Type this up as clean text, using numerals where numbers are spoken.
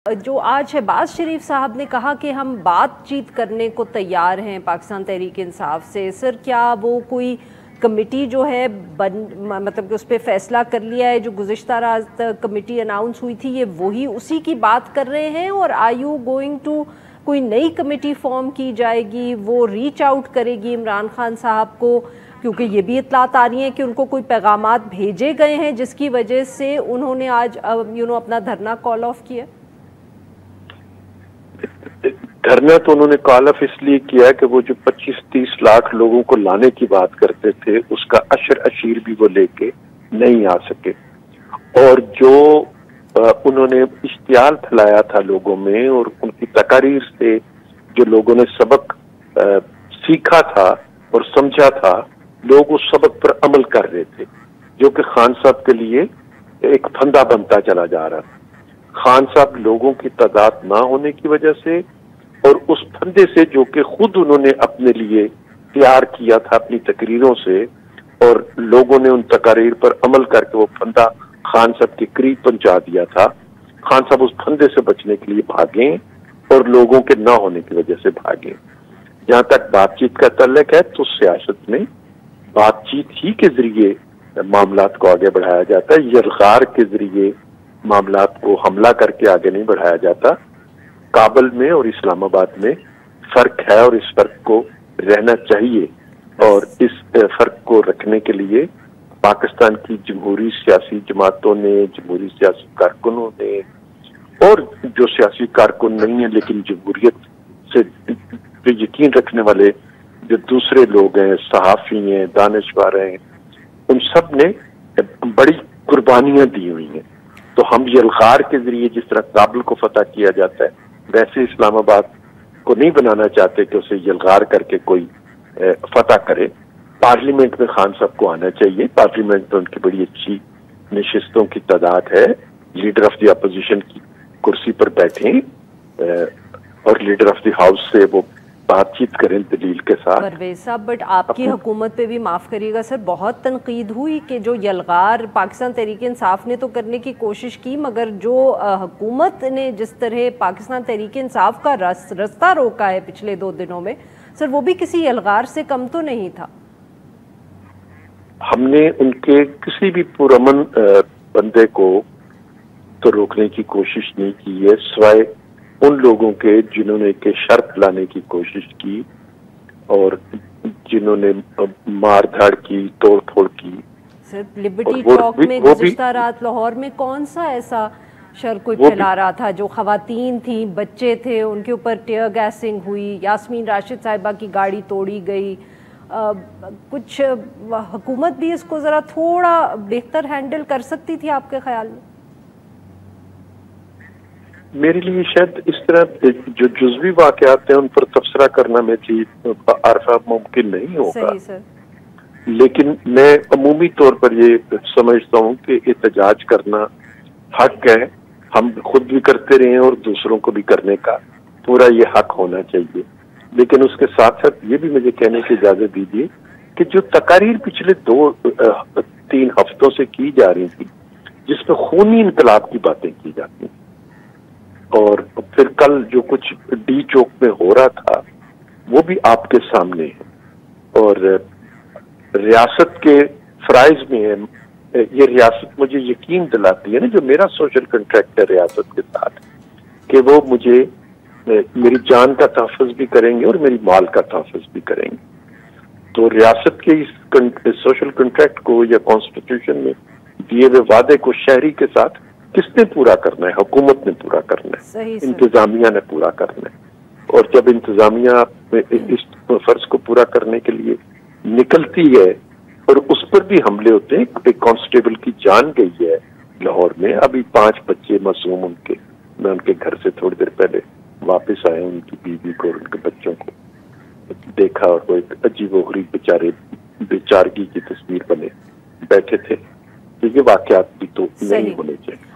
جو آج शहबाज शरीफ साहब ने कहा कि हम बातचीत करने को तैयार हैं पाकिस्तान तहरीक इंसाफ से, सर क्या वो कोई कमेटी जो है मतलब कि उस पर फैसला कर लिया है? जो गुज़िश्ता रात कमेटी अनाउंस हुई थी, ये वही उसी की बात कर रहे हैं? और आर यू गोइंग टू कोई नई कमेटी फॉर्म की जाएगी, वो रीच आउट करेगी इमरान खान साहब को? क्योंकि ये भी इत्तलात आ रही हैं कि उनको कोई पैगामात भेजे गए हैं जिसकी वजह से उन्होंने आज अपना धरना कॉल ऑफ किया। धरना तो उन्होंने कॉल ऑफ इसलिए किया कि वो जो 25-30 लाख लोगों को लाने की बात करते थे, उसका अशर अशीर भी वो लेके नहीं आ सके। और जो उन्होंने इश्तियाल फैलाया था लोगों में और उनकी तकारीर से जो लोगों ने सबक सीखा था और समझा था, लोग उस सबक पर अमल कर रहे थे, जो कि खान साहब के लिए एक फंदा बनता चला जा रहा था। खान साहब लोगों की तादाद ना होने की वजह से और उस फंदे से जो कि खुद उन्होंने अपने लिए तैयार किया था अपनी तकरीरों से, और लोगों ने उन तकारीर पर अमल करके वो फंदा खान साहब के करीब पहुंचा दिया था। खान साहब उस फंदे से बचने के लिए भागे और लोगों के ना होने की वजह से भागे। जहां तक बातचीत का तल्लुक है तो सियासत में बातचीत ही के जरिए मामलात को आगे बढ़ाया जाता है, यलगार के जरिए मामलात को हमला करके आगे नहीं बढ़ाया जाता। काबुल में और इस्लामाबाद में फर्क है और इस फर्क को रहना चाहिए, और इस फर्क को रखने के लिए पाकिस्तान की जमहूरी सियासी जमातों ने, जमहूरी सियासी कारकुनों ने, और जो सियासी कारकुन नहीं है लेकिन जमहूरियत से यकीन रखने वाले जो दूसरे लोग हैं, सहाफ़ी हैं, दानिशवर हैं, उन सब ने बड़ी कुर्बानियां दी हुई हैं। तो हम यलगार के जरिए जिस तरह काबुल को फतह किया जाता है, वैसे इस्लामाबाद को नहीं बनाना चाहते कि उसे यलगार करके कोई फतह करे। पार्लियामेंट में खान साहब को आना चाहिए। पार्लियामेंट में उनकी बड़ी अच्छी नशिस्तों की तादाद है। लीडर ऑफ द अपोजिशन की कुर्सी पर बैठे और लीडर ऑफ द हाउस से वो बातचीत करें दलील के साथ। परवेज साहब, बट आपकी हुकूमत पे भी माफ़ करिएगा सर, बहुत तनकीद हुई कि जो यलगार पाकिस्तान तहरीक इंसाफ ने तो करने की कोशिश की, मगर जो हुकूमत ने जिस तरह पाकिस्तान तहरीक इंसाफ का रास्ता रोका है पिछले 2 दिनों में, सर वो भी किसी यलगार से कम तो नहीं था। हमने उनके किसी भी पुरअमन बंदे को तो रोकने की कोशिश नहीं की है, सिवाय उन लोगों के जिन्होंने के शर्त लाने की कोशिश की और जिन्होंने मार धाड़ की, तोड़ फोड़ की। सर लिबर्टी टॉक में गुज़िश्ता रात लाहौर में कौन सा ऐसा शर कोई फैला रहा था? जो खवातीन थी, बच्चे थे, उनके ऊपर टीयर गैसिंग हुई, यास्मीन राशिद साहिबा की गाड़ी तोड़ी गई। कुछ हुकूमत भी इसको ज़रा थोड़ा बेहतर हैंडल कर सकती थी आपके ख्याल में? मेरे लिए शायद इस तरह जो जुज़वी वाक़यात हैं उन पर तबसरा करना मेरे लिए आरफा मुमकिन नहीं होगा। सही सर। लेकिन मैं अमूमी तौर पर ये समझता हूँ कि एहतजाज करना हक है, हम खुद भी करते रहे और दूसरों को भी करने का पूरा ये हक होना चाहिए। लेकिन उसके साथ साथ ये भी मुझे कहने की इजाज़त दीजिए कि जो तकारीर पिछले 2-3 हफ्तों से की जा रही थी, जिसमें खूनी इनकलाब की बातें की जाती हैं, और फिर कल जो कुछ डी चौक में हो रहा था वो भी आपके सामने है, और रियासत के फराइज में है। ये रियासत मुझे यकीन दिलाती है ना, जो मेरा सोशल कंट्रैक्ट है रियासत के साथ, कि वो मुझे मेरी जान का तहफ़्फ़ुज़ भी करेंगे और मेरी माल का तहफ़्फ़ुज़ भी करेंगे। तो रियासत के इस सोशल कंट्रैक्ट को या कॉन्स्टिट्यूशन में दिए हुए वादे को शहरी के साथ किसने पूरा करना है? हुकूमत ने पूरा करना है, इंतजामिया ने पूरा करना है। और जब इंतजामिया इस फर्ज को पूरा करने के लिए निकलती है और उस पर भी हमले होते हैं, एक कांस्टेबल की जान गई है लाहौर में, अभी 5 बच्चे मासूम उनके, मैं उनके घर से थोड़ी देर पहले वापस आया, उनकी बीवी को और उनके बच्चों को देखा और वो एक अजीबोगरीब बेचारगी की तस्वीर बने बैठे थे। तो ये वाकयात भी तो नहीं होने चाहिए।